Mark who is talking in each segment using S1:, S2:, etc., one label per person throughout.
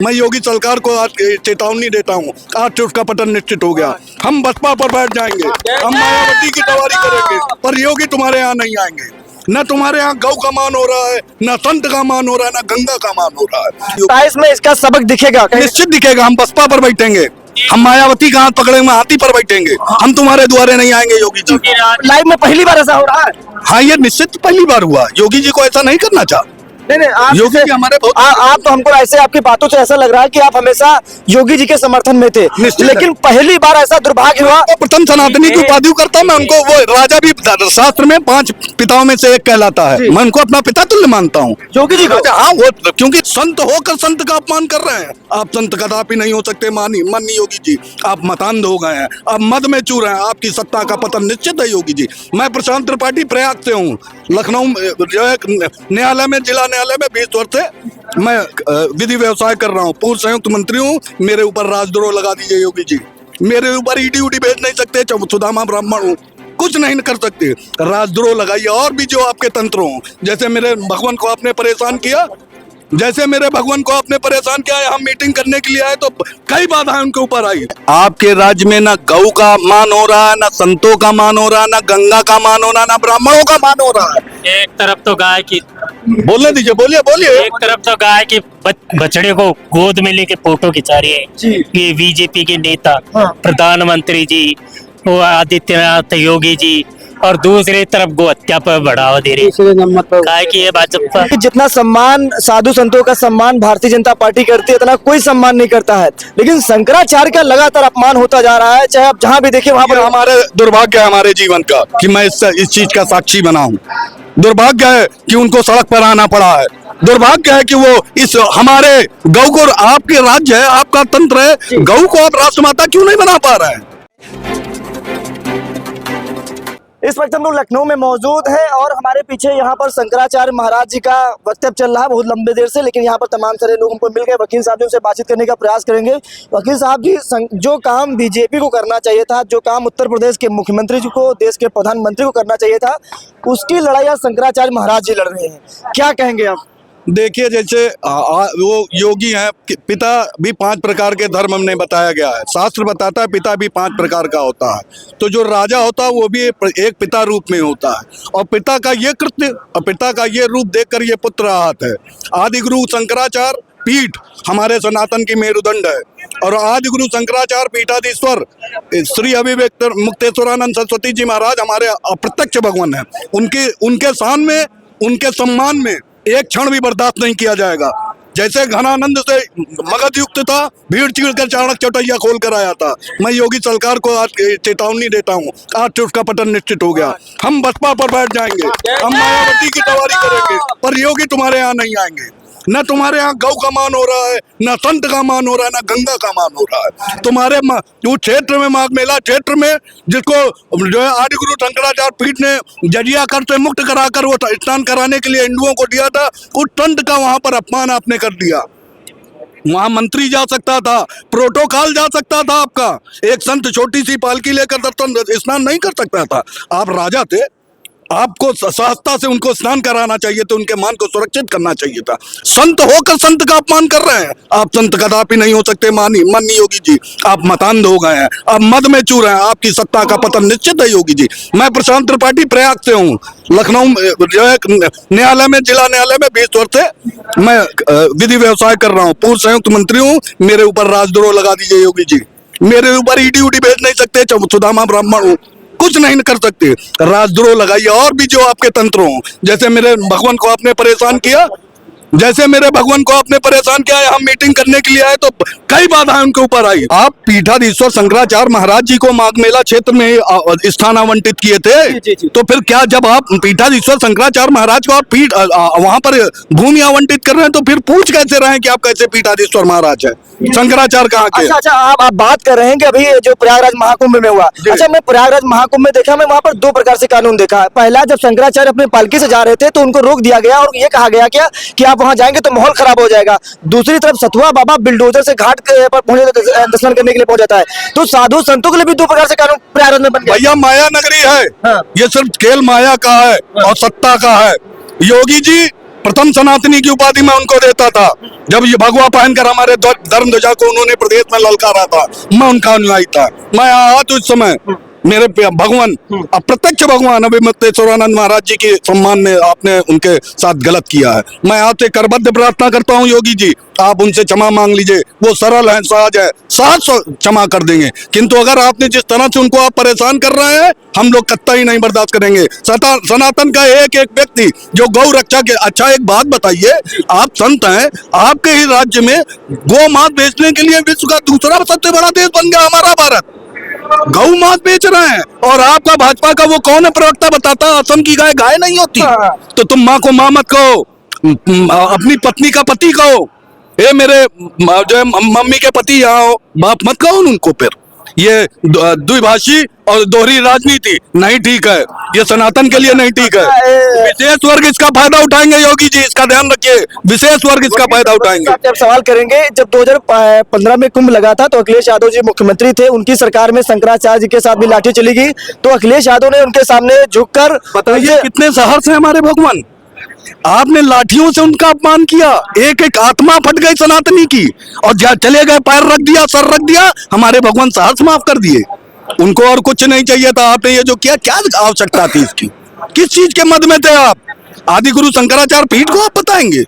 S1: मैं योगी सरकार को आज चेतावनी देता हूँ, आज से उसका पतन निश्चित हो गया। हम बसपा पर बैठ जाएंगे, हम मायावती की सवारी करेंगे, पर योगी तुम्हारे यहाँ नहीं आएंगे। न तुम्हारे यहाँ गौ का मान हो रहा है, न संत का मान हो रहा है, न गंगा का मान हो रहा है।
S2: 27 में इसका सबक दिखेगा।
S1: निश्चित दिखेगा। हम बसपा पर बैठेंगे, हम मायावती का हाथ पकड़े हुए हाथी पर बैठेंगे। हम तुम्हारे द्वारे नहीं आएंगे योगी जी।
S2: लाइव में पहली बार ऐसा हो रहा है।
S1: हाँ, ये निश्चित पहली बार हुआ। योगी जी को ऐसा नहीं करना चाह।
S2: नहीं, आप
S1: योगी जी हमारे बहुत
S2: आप तो हमको ऐसे आपकी बातों से ऐसा लग रहा है कि आप हमेशा योगी जी के समर्थन में थे,
S1: निश्चित
S2: लेकिन पहली बार ऐसा दुर्भाग्य हुआ।
S1: प्रथम सनातनी की उपाधि करता मैं उनको, वो राजा भी शास्त्र में 5 पिताओं में से एक कहलाता है। मैं उनको अपना पिता तुल्य मानता हूँ
S2: योगी जी को।
S1: हाँ, वो क्योंकि संत होकर संत का अपमान कर रहे हैं। आप संत कदापि नहीं हो सकते माननीय योगी जी। आप मतांध हो गए हैं, आप मद में चूर हैं, आपकी सत्ता का पतन निश्चित है योगी जी। मैं प्रशांत त्रिपाठी प्रयाग से हूँ। लखनऊ जो है न्यायालय में, जिला न्यायालय में 20 वर्ष से मैं विधि व्यवसाय कर रहा हूँ। पूर्व संयुक्त मंत्री हूँ। मेरे ऊपर राजद्रोह लगा दीजिए योगी जी। मेरे ऊपर ईडी उडी भेज नहीं सकते। सुदामा ब्राह्मण हूँ, कुछ नहीं कर सकते। राजद्रोह लगाइए। और भी जो आपके तंत्र हों, जैसे मेरे भगवान को आपने परेशान किया, जैसे मेरे भगवान को आपने परेशान किया, हम मीटिंग करने के लिए आए तो कई बाधाएं उनके ऊपर आई। आपके राज्य में ना गौ का मान हो रहा है, ना संतों का मान हो रहा है, ना गंगा का मान हो रहा है, ना ब्राह्मणों का मान हो रहा है।
S3: एक तरफ तो गाय की,
S1: बोलने दीजिए, बोलिए।
S3: एक तरफ तो गाय के बछड़े को गोद में लेके फोटो खिंचा रही है ये बीजेपी के नेता, प्रधानमंत्री जी, वो आदित्यनाथ योगी जी, और दूसरी तरफ गो हत्या पर बढ़ावा दे रहे। गाय की ये भाजपा।
S2: जितना सम्मान साधु संतों का सम्मान भारतीय जनता पार्टी करती है, इतना कोई सम्मान नहीं करता है, लेकिन शंकराचार्य का लगातार अपमान होता जा रहा है। चाहे आप जहाँ भी देखिए वहाँ पर।
S1: हमारे दुर्भाग्य है हमारे जीवन का कि मैं इस चीज का साक्षी बना हूँ। दुर्भाग्य है कि उनको सड़क पर आना पड़ा है। दुर्भाग्य है कि वो इस हमारे गौ को, आपके राज्य है, आपका तंत्र है, गौ को आप राष्ट्रमाता क्यों नहीं बना पा रहे हैं?
S2: इस वक्त हम लोग लखनऊ में मौजूद हैं और हमारे पीछे यहाँ पर शंकराचार्य महाराज जी का वक्तव्य चल रहा है बहुत लंबे देर से, लेकिन यहाँ पर तमाम सारे लोग हमको मिल गए। वकील साहब जी उनसे बातचीत करने का प्रयास करेंगे। वकील साहब जी, जो काम बीजेपी को करना चाहिए था, जो काम उत्तर प्रदेश के मुख्यमंत्री जी को, देश के प्रधानमंत्री को करना चाहिए था, उसकी लड़ाई आज शंकराचार्य महाराज जी लड़ रहे हैं। क्या कहेंगे आप?
S1: देखिए, जैसे वो योगी हैं, पिता भी 5 प्रकार के धर्म हमने बताया गया है। शास्त्र बताता है पिता भी 5 प्रकार का होता है। तो जो राजा होता है वो भी एक पिता रूप में होता है, और पिता का ये कृत्य और पिता का ये रूप देखकर ये पुत्र आहत है। आदि गुरु शंकराचार्य पीठ हमारे सनातन की मेरुदंड है, और आदि गुरु शंकराचार्य पीठाधीश्वर श्री अभिव्यक्त मुक्तेश्वरानंद सरस्वती जी महाराज हमारे अप्रत्यक्ष भगवान है। उनके शान में, उनके सम्मान में एक क्षण भी बर्दाश्त नहीं किया जाएगा। जैसे घनानंद से मगध युक्त था, भीड़ चीड़ कर चाणक्य चौटैया खोल कर आया था। मैं योगी सरकार को आज चेतावनी देता हूँ, आज से उसका पतन निश्चित हो गया। हम बसपा पर बैठ जाएंगे, हम मायावती की सवारी करेंगे, पर योगी तुम्हारे यहाँ नहीं आएंगे। न तुम्हारे यहाँ गौ का मान हो रहा है, न संत का मान हो रहा है, न गंगा का मान हो रहा है। तुम्हारे जो क्षेत्र में, माघ मेला क्षेत्र में, जिसको जो है आदि गुरु शंकराचार्य पीठ ने जजिया कर से मुक्त कराकर वो स्नान कराने के लिए हिंदुओं को दिया था, उस संत का वहां पर अपमान आपने कर दिया। वहां मंत्री जा सकता था, प्रोटोकॉल जा सकता था आपका। एक संत छोटी सी पालकी लेकर स्नान नहीं कर सकता था। आप राजा थे, आपको सहजता से उनको स्नान कराना चाहिए, तो उनके मान को सुरक्षित करना चाहिए था। संत होकर संत का अपमान कर रहे हैं। आप संत कदापि नहीं हो सकते माननीय योगी जी। आप मतांध हो गए हैं, आप मद में चूर हैं, आपकी सत्ता का पतन निश्चित है योगी जी। मैं प्रशांत त्रिपाठी प्रयाग से हूँ। लखनऊ जो है न्यायालय में, जिला न्यायालय में 20 वर्ष से मैं विधि व्यवसाय कर रहा हूँ। पूर्व संयुक्त मंत्री हूँ। मेरे ऊपर राजद्रोह लगा दीजिए योगी जी। मेरे ऊपर ईडी उडी भेज नहीं सकते। सुदामा ब्राह्मण हूँ, कुछ नहीं कर सकते। राजद्रोह लगाइए। और भी जो आपके तंत्र हों, जैसे मेरे भगवान को आपने परेशान किया, जैसे मेरे भगवान को आपने परेशान किया, हम मीटिंग करने के लिए आए तो कई बाधाएं उनके ऊपर आई। आप पीठाधीश्वर शंकराचार्य महाराज जी को माघ मेला क्षेत्र में स्थान आवंटित किए थे, तो फिर क्या जब आप पीठाधीश्वर शंकराचार्य महाराज को पीठ वहां पर भूमि आवंटित कर रहे हैं, तो फिर पूछ कैसे रहे हैं कि आप कैसे पीठाधीश्वर महाराज है? शंकराचार्य कहाँ के?
S2: अच्छा, आप बात कर रहे हैं कि अभी जो प्रयागराज महाकुंभ में हुआ। अच्छा, मैं प्रयागराज महाकुंभ में देखा, मैं वहाँ पर 2 प्रकार से कानून देखा। पहला, जब शंकराचार्य अपनी पालकी से जा रहे थे तो उनको रोक दिया गया और ये कहा गया क्या कि आप वहाँ जाएंगे तो माहौल खराब हो जाएगा। दूसरी तरफ सतुआ बाबा बिल्डोजर से घाट पर दर्शन करने के लिए पहुंच जाता है। तो साधु संतों के लिए भी 2 प्रकार से कानून प्रयागराज में बन गया।
S1: भैया, माया नगरी है। हाँ। ये सिर्फ खेल माया का है और सत्ता का है। योगी जी प्रथम सनातनी की उपाधि मैं उनको देता था। जब ये भगवा पहनकर हमारे धर्म ध्वजा को उन्होंने प्रदेश में ललकारा था, मैं उनका अनुयायी था। मैं आया तो उस समय मेरे भगवान, अप्रत्यक्ष भगवान अभिमतेश्वरानंद महाराज जी के सम्मान में आपने उनके साथ गलत किया है। मैं आपसे करबद्ध प्रार्थना करता हूँ योगी जी, आप उनसे क्षमा मांग लीजिए। वो सरल हैं, सहज है, सहज क्षमा कर देंगे। किंतु अगर आपने जिस तरह से उनको आप परेशान कर रहे हैं, हम लोग कतई नहीं बर्दाश्त करेंगे। सनातन का एक एक व्यक्ति जो गौ रक्षा के, अच्छा एक बात बताइए, आप संत हैं, आपके ही राज्य में गौ मांस बेचने के लिए विश्व का दूसरा सबसे बड़ा देश बन गया हमारा भारत। गौ मांस बेच रहे हैं, और आपका भाजपा का वो कौन है प्रवक्ता बताता, असम की गाय गाय नहीं होती। तो तुम माँ को माँ मत कहो, अपनी पत्नी का पति कहो। ये मेरे जो है मम्मी के पति यहाँ हो, बाप मत कहो उनको। फिर ये द्विभाषी और दोहरी राजनीति नहीं ठीक है, ये सनातन के लिए नहीं ठीक है। विशेष वर्ग इसका फायदा उठाएंगे योगी जी, इसका ध्यान रखिए, विशेष वर्ग इसका फायदा उठाएंगे।
S2: आप सवाल करेंगे, जब 2015 में कुंभ लगा था तो अखिलेश यादव जी मुख्यमंत्री थे, उनकी सरकार में शंकराचार्य जी के साथ भी लाठी चली गई, तो अखिलेश यादव ने उनके सामने झुककर
S1: बताइए कितने सहर्ष हैं हमारे भगवान। आपने लाठियों से उनका अपमान किया, एक एक आत्मा फट गई सनातनी की, और चले गए, पैर रख दिया, सर रख दिया, हमारे भगवान सहर्ष माफ कर दिए उनको। और कुछ नहीं चाहिए था। आपने ये जो किया, क्या आवश्यकता थी इसकी? किस चीज के मद में थे आप? आदि गुरु शंकराचार्य पीठ को आप बताएंगे?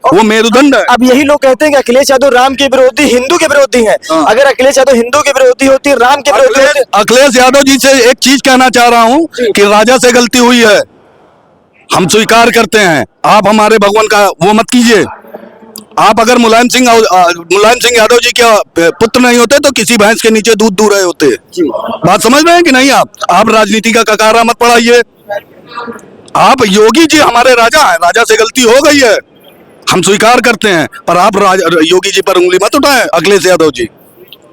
S1: वो मेरुदंड है।
S2: अब यही लोग कहते हैं कि अखिलेश यादव राम के विरोधी, हिंदू के विरोधी हैं। अगर अखिलेश यादव हिंदू के विरोधी होती, राम के विरोधी होते।
S1: अखिलेश यादव जी से एक चीज कहना चाह रहा हूँ कि राजा से गलती हुई है, हम स्वीकार करते हैं। आप हमारे भगवान का वो मत कीजिए। आप अगर मुलायम सिंह यादव जी के पुत्र नहीं होते तो किसी भैंस के नीचे दूध दूह रहे होते। बात समझ रहे हैं कि नहीं? आप राजनीति का ककारा मत पढ़ाइए। आप योगी जी हमारे राजा हैं, राजा से गलती हो गई है, हम स्वीकार करते हैं, पर आप योगी जी पर उंगली मत उठाएं। अखिलेश यादव जी,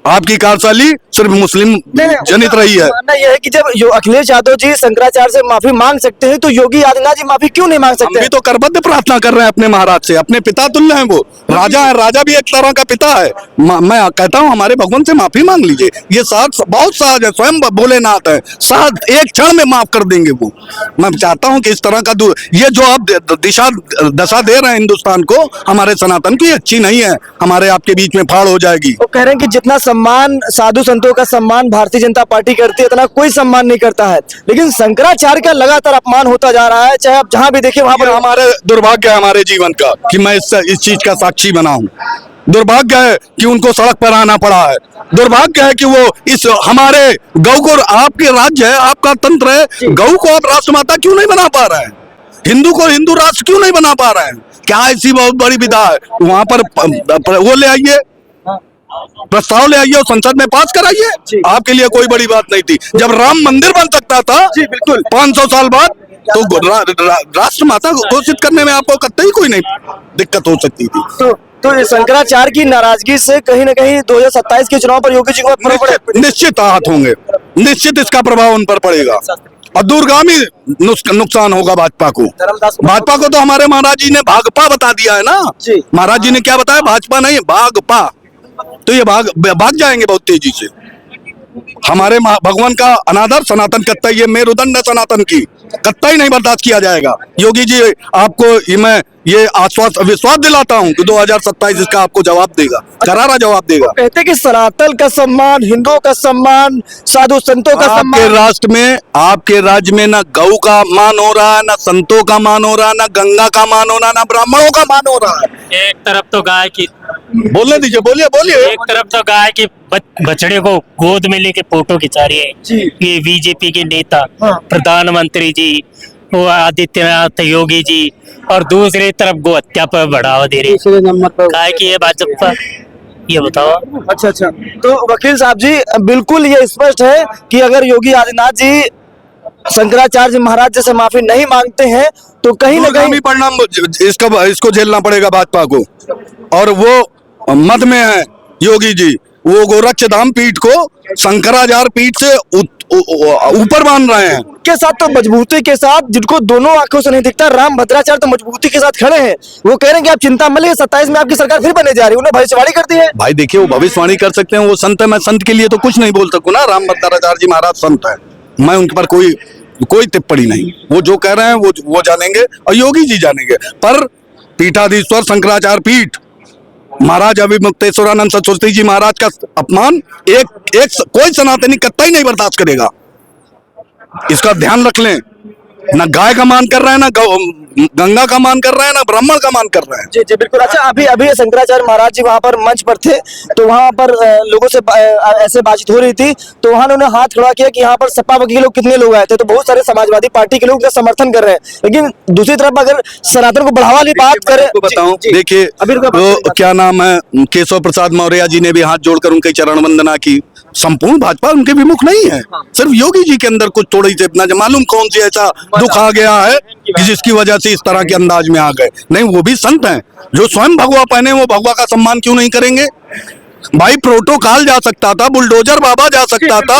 S1: आपकी कार्यशैली सिर्फ मुस्लिम जनित रही है।
S2: मानना यह है कि जब अखिलेश यादव जी शंकराचार्य से माफी मांग सकते हैं तो योगी आदित्यनाथ जी माफी क्यों नहीं मांग सकते?
S1: हम भी तो करबद्ध प्रार्थना कर रहे हैं अपने महाराज से, अपने पिता तुल्य हैं वो, राजा है, राजा भी एक तरह का पिता है। मैं कहता हूँ हमारे भगवान से माफी मांग लीजिए। ये सहज, बहुत सहज है, स्वयं भोलेनाथ है, सहज एक क्षण में माफ कर देंगे वो। मैं चाहता हूँ कि इस तरह का ये जो आप दशा दे रहे हैं हिंदुस्तान को, हमारे सनातन की अच्छी नहीं है, हमारे आपके बीच में फाड़ हो जाएगी।
S2: वो कह रहे हैं कि जितना सम्मान साधु संतों का सम्मान भारतीय जनता पार्टी करती है, इतना कोई सम्मान नहीं करता है, लेकिन शंकराचार्य का लगातार अपमान होता जा रहा है। चाहे आप जहां भी देखिए वहां पर।
S1: हमारे दुर्भाग्य है हमारे जीवन का कि मैं इस चीज का साक्षी बना हूं। दुर्भाग्य है कि उनको सड़क पर आना पड़ा है। दुर्भाग्य है कि वो इस हमारे गौ को, आपके राज्य है, आपका तंत्र है, गौ को आप राष्ट्रमाता क्यों नहीं बना पा रहे हैं? हिंदू को हिंदू राष्ट्र क्यों नहीं बना पा रहे हैं? क्या ऐसी बहुत बड़ी विधा है? वहां पर वो ले आइए, प्रस्ताव ले आइए और संसद में पास कराइए। आपके लिए कोई बड़ी बात नहीं थी। जब राम मंदिर बन सकता था बिल्कुल 500 साल बाद, तो राष्ट्र माता को घोषित करने में आपको कतई कोई नहीं दिक्कत हो सकती थी।
S2: तो शंकराचार्य की नाराजगी से कहीं न कहीं 2027 के चुनाव पर योगी जी को
S1: निश्चित आहत होंगे, निश्चित इसका प्रभाव उन पर पड़ेगा और दूरगामी नुकसान होगा भाजपा को। भाजपा को तो हमारे महाराज जी ने भागपा बता दिया है ना। महाराज जी ने क्या बताया? भाजपा नहीं, भागपा। तो ये भाग जाएंगे बहुत तेजी से। हमारे भगवान का अनादर सनातन कत्ता, ये मेरुदंड सनातन की कत्ता ही नहीं बर्दाश्त किया जाएगा। योगी जी, आपको मैं ये विश्वास दिलाता हूं कि 2027 इसका आपको जवाब देगा, करारा जवाब देगा।
S2: कहते कि सनातन का सम्मान, हिंदुओं का सम्मान, साधु संतों का सम्मान।
S1: आपके राष्ट्र में, आपके राज्य में ना गौ का मान हो रहा है, ना संतों का मान हो रहा है, ना गंगा का मान हो रहा है, ना ब्राह्मणों का मान हो रहा है।
S3: एक तरफ तो गाय की,
S1: बोलने दीजिए, बोलिए।
S3: एक तरफ तो गाय के बछड़े को गोद में लेके फोटो खिंचा रही है ये बीजेपी के नेता, प्रधानमंत्री जी, वो आदित्यनाथ योगी जी, और दूसरी तरफ गो हत्या पर बढ़ावा दे रही है की भाजपा। ये बताओ।
S2: अच्छा, तो वकील साहब जी, बिल्कुल ये स्पष्ट है कि अगर योगी आदित्यनाथ जी शंकराचार्य महाराज जैसे माफी नहीं मांगते हैं तो कहीं न कहीं
S1: परिणाम इसको झेलना पड़ेगा भाजपा को। और वो मत में है योगी जी, वो गोरक्षधाम पीठ को शंकराचार्य पीठ से ऊपर मान रहे हैं।
S2: के साथ तो मजबूती के साथ, जिनको दोनों आंखों से नहीं दिखता, राम भद्राचार्य तो मजबूती के साथ खड़े हैं। वो कह रहे हैं कि आप चिंता मत लीजिए, 27 में आपकी सरकार फिर बनने जा रही है। उन्होंने भविष्यवाणी कर दी है।
S1: भाई देखिए, वो भविष्यवाणी कर सकते हैं, वो संत है। मैं संत के लिए तो कुछ नहीं बोल सकूं ना। राम भद्राचार्य जी महाराज संत है, मैं उन पर कोई कोई टिप्पणी नहीं, वो जो कह रहे हैं वो जानेंगे और योगी जी जानेंगे। पर पीठाधीश्वर शंकराचार्य पीठ महाराज अभिमुक्तेश्वरानंद सरस्वती जी महाराज का अपमान एक कोई सनातनी कतई नहीं बर्दाश्त करेगा। इसका ध्यान रख लें। ना गाय का मान कर रहे हैं, ना गंगा का मान कर रहे हैं, ना ब्राह्मण का मान कर रहे हैं।
S2: जी जी बिल्कुल। अच्छा, अभी शंकराचार्य महाराज जी वहां पर मंच पर थे, तो वहां पर लोगों से ऐसे बातचीत हो रही थी, तो वहां उन्होंने हाथ खड़ा किया कि यहाँ पर सपा बकी के लोग कितने लोग आए थे, तो बहुत सारे समाजवादी पार्टी के लोग उसका समर्थन कर रहे हैं। लेकिन दूसरी तरफ अगर सनातन को बढ़ावा वाली बात करें,
S1: बताऊं, देखिए तो क्या नाम है, केशव प्रसाद मौर्य जी ने भी हाथ जोड़कर उनके चरण वंदना की। संपूर्ण भाजपा उनके विमुख नहीं है, सिर्फ योगी जी के अंदर कुछ थोड़ी सी अपना मालूम कौन सी ऐसा दुख आ गया है कि जिसकी वजह से इस तरह के अंदाज में आ गए। नहीं, वो भी संत हैं जो स्वयं भगवा पहने, वो भगवा का सम्मान क्यों नहीं करेंगे? भाई प्रोटोकॉल जा सकता था, बुलडोजर बाबा जा सकता था,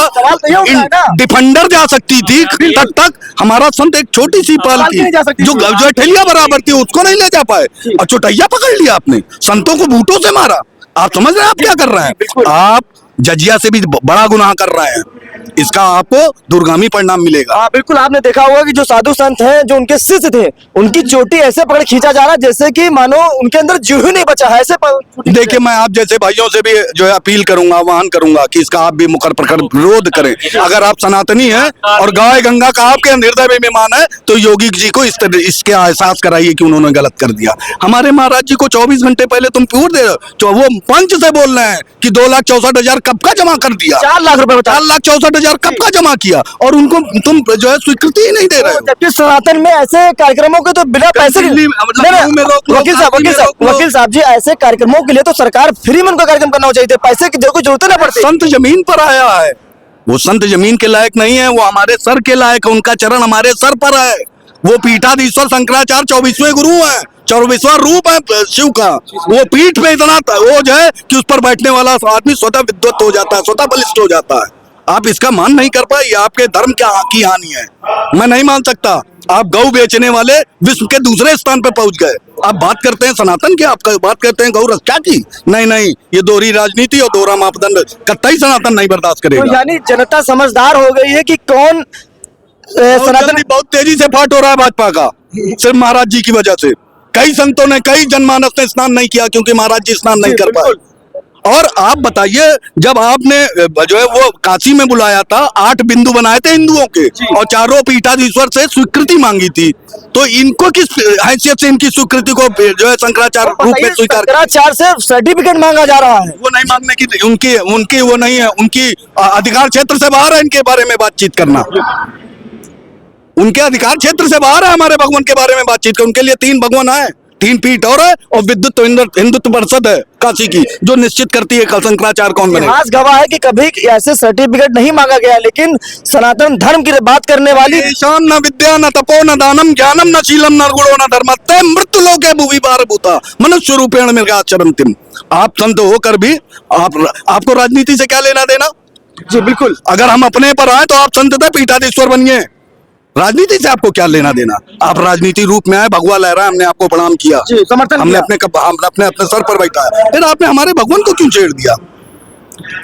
S1: डिफेंडर जा सकती थी, तक हमारा संत एक छोटी सी पाल की जो ठेलिया बराबर थी उसको नहीं ले जा पाए और चुटैया पकड़ लिया आपने, संतों को बूटों से मारा। आप समझ रहे हैं आप क्या कर रहे हैं? आप जजिया से भी बड़ा गुनाह कर रहे हैं, इसका आपको दुर्गामी परिणाम मिलेगा।
S2: हाँ बिल्कुल, आपने देखा होगा कि जो साधु संत हैं, जो उनके शिष्य थे, उनकी चोटी ऐसे पकड़ खींचा जा रहा है जैसे कि मानो उनके अंदर जीव ही नहीं बचा है। ऐसे
S1: देखिए, मैं आप जैसे भाइयों से भी जो है अपील करूंगा, आह्वान करूंगा कि इसका आप भी मुखर प्रखर विरोध करें। अगर आप सनातनी हैं और गाय गंगा का आपके हृदय में विमान है, तो योगी जी को इसके एहसास कराइए कि उन्होंने गलत कर दिया। हमारे महाराज जी को 24 घंटे पहले तुम प्योर दे रहे हो, वो पंच से बोल रहे हैं कि 2,64,000 कब का जमा कर दिया,
S2: 4 लाख रुपए,
S1: 4,64,000 कब का जमा किया, और उनको तुम जो है स्वीकृति ही नहीं दे रहे हो।
S2: जबकि सनातन में ऐसे कार्यक्रमों के तो बिना पैसे वकील साहब जी, ऐसे कार्यक्रमों के लिए तो सरकार फ्री में उनका कार्यक्रम करना चाहिए, पैसे की कोई जरूरत ना पड़ती।
S1: संत जमीन पर आया है, वो संत जमीन के लायक नहीं है, वो हमारे सर के लायक है, उनका चरण हमारे सर पर है। वो पीठाधीश्वर शंकराचार्य 24वें गुरु है, 24वां रूप है शिव का। वो पीठ पे इतना ओज है कि उस पर बैठने वाला आदमी स्वतः विद्वत हो जाता है, स्वतः बलिष्ठ हो जाता है। आप इसका मान नहीं कर पाए, ये आपके धर्म की हानि है। मैं नहीं मान सकता। आप गौ बेचने वाले विश्व के दूसरे स्थान पर पहुंच गए। आप बात करते हैं सनातन की, आप बात करते हैं गौ रक्षा की। नहीं, ये दोहरी राजनीति और दोहरा मापदंड कतई सनातन नहीं बर्दाश्त करेगा।
S2: तो यानी जनता समझदार हो गई है कि कौन सनातन।
S1: बहुत तेजी से फाट हो रहा है भाजपा का, सिर्फ महाराज जी की वजह से। कई संतों ने, कई जनमानस ने स्नान नहीं किया क्योंकि महाराज जी स्नान नहीं कर पाए। और आप बताइए, जब आपने जो है वो काशी में बुलाया था, 8 बिंदु बनाए थे हिंदुओं के और चारों पीठाधीश्वर से स्वीकृति मांगी थी, तो इनको किस हैसियत से इनकी स्वीकृति को जो है शंकराचार्य रूप में स्वीकार,
S2: शंकराचार्य से सर्टिफिकेट मांगा जा रहा है?
S1: वो नहीं मांगने की उनकी वो नहीं है, उनकी अधिकार क्षेत्र से बाहर है इनके बारे में बातचीत करना। उनके अधिकार क्षेत्र से बाहर है हमारे भगवान के बारे में बातचीत कर। उनके लिए 3 भगवान है, 3 पीठ और है, और विद्युत हिंदुत्व परिषद है काशी की, जो निश्चित करती है कल शंकराचार्य कौन बने।
S2: इतिहास गवाह है कि कभी ऐसे सर्टिफिकेट नहीं मांगा गया, लेकिन सनातन धर्म की बात करने वाली
S1: न विद्या न तपो न दानम ज्ञानम न शीलम न गुणो न धर्मत्ते मृत्यु लोके भुवि भारभूता मनुष्य रूपेण मृगाचरन्तिम। आप संत होकर भी आपको राजनीति से क्या लेना देना?
S2: जी बिल्कुल।
S1: अगर हम अपने पर आए तो आप संत थे, पीठाधीश्वर बनिए। राजनीति से आपको क्या लेना देना? आप राजनीति रूप में आए, भगवा लहरा, हमने आपको प्रणाम किया,
S2: समर्थन
S1: हमने अपने सर पर बैठाया, फिर आपने हमारे भगवान को क्यों छेड़ दिया?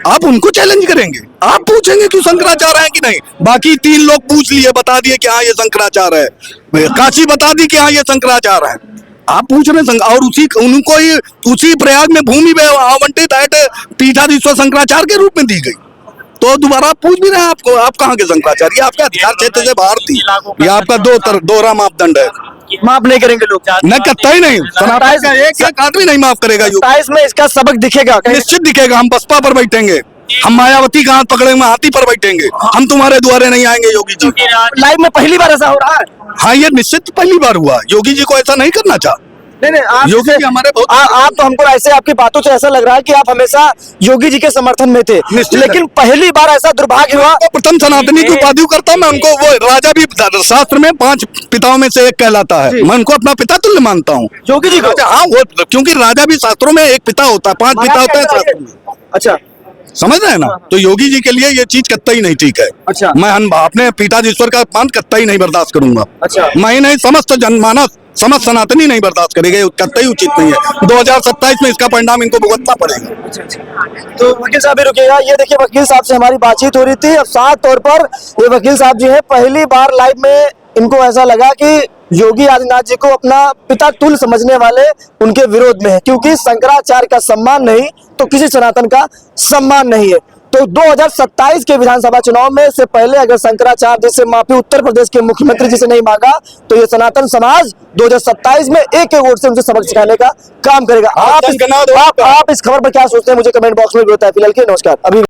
S1: आप उनको चैलेंज करेंगे, आप पूछेंगे कि शंकराचार्य है कि नहीं? बाकी 3 लोग पूछ लिए, बता दिए कि हाँ ये शंकराचार्य है, काशी बता दी कि हाँ ये शंकराचार्य है। आप पूछ रहे हैं, और उनको ही उसी प्रयाग में भूमि आवंटित है, पीठाधीश्वर शंकराचार्य के रूप में दी गई, तो दोबारा आप पूछ भी रहे हैं आपको, आप कहाँ के शंकराचार्य? आपके अधिकार क्षेत्र से बाहर थी, ये आपका दोहरा मापदंड है।
S2: माफ नहीं करेंगे लोग,
S1: न कतई नहीं, सनातन का एक आदमी नहीं माफ करेगा।
S2: 27 में इसका सबक दिखेगा,
S1: निश्चित दिखेगा। हम बसपा पर बैठेंगे, हम मायावती का हाथ पकड़ेंगे, हाथी पर बैठेंगे, हम तुम्हारे द्वारे नहीं आएंगे योगी जी।
S2: लाइव में पहली बार ऐसा हो रहा है?
S1: हाँ, ये निश्चित पहली बार हुआ। योगी जी को ऐसा नहीं करना चाह।
S2: नहीं, आप
S1: योगी जी हमारे
S2: आप तो हमको ऐसे आपकी बातों से ऐसा लग रहा है कि आप हमेशा योगी जी के समर्थन में थे, लेकिन पहली बार ऐसा दुर्भाग्य हुआ।
S1: प्रथम सनातनी की उपाधि करता हूँ मैं उनको। वो राजा भी शास्त्र में 5 पिताओं में से एक कहलाता है, मैं उनको अपना पिता तुल्य मानता हूँ
S2: योगी जी को।
S1: हाँ, वो क्योंकि राजा भी शास्त्रों में एक पिता होता है, 5 पिता होते हैं शास्त्र में।
S2: अच्छा,
S1: समझ रहे हैं ना? तो योगी जी के लिए ये चीज कतई नहीं ठीक है।
S2: अच्छा,
S1: मैं अपने पीठाधीश्वर का अपमान कतई नहीं बर्दाश्त करूंगा।
S2: अच्छा,
S1: मैं नहीं, समस्त जनमानस समाज सनातनी नहीं बर्दाश्त करेगा, ये कतई उचित नहीं है। 2027 में इसका परिणाम इनको भुगतना पड़ेगा।
S2: तो वकील साहब भी रुकिएगा, ये देखिए वकील साहब से हमारी बातचीत हो रही थी। अब साफ तौर पर ये वकील साहब जी हैं, पहली बार लाइव में इनको ऐसा लगा कि योगी आदित्यनाथ जी को अपना पिता तुल्य समझने वाले उनके विरोध में है, क्योंकि शंकराचार्य का सम्मान नहीं तो किसी सनातन का सम्मान नहीं है। तो 2027 के विधानसभा चुनाव में से पहले अगर शंकराचार्य जी से माफी उत्तर प्रदेश के मुख्यमंत्री जी से नहीं मांगा तो ये सनातन समाज 2027 में एक वोट से उनसे सबक सिखाने का काम करेगा। आप इस खबर पर क्या सोचते हैं, मुझे कमेंट बॉक्स में बताएं। फिलहाल के नमस्कार। अभी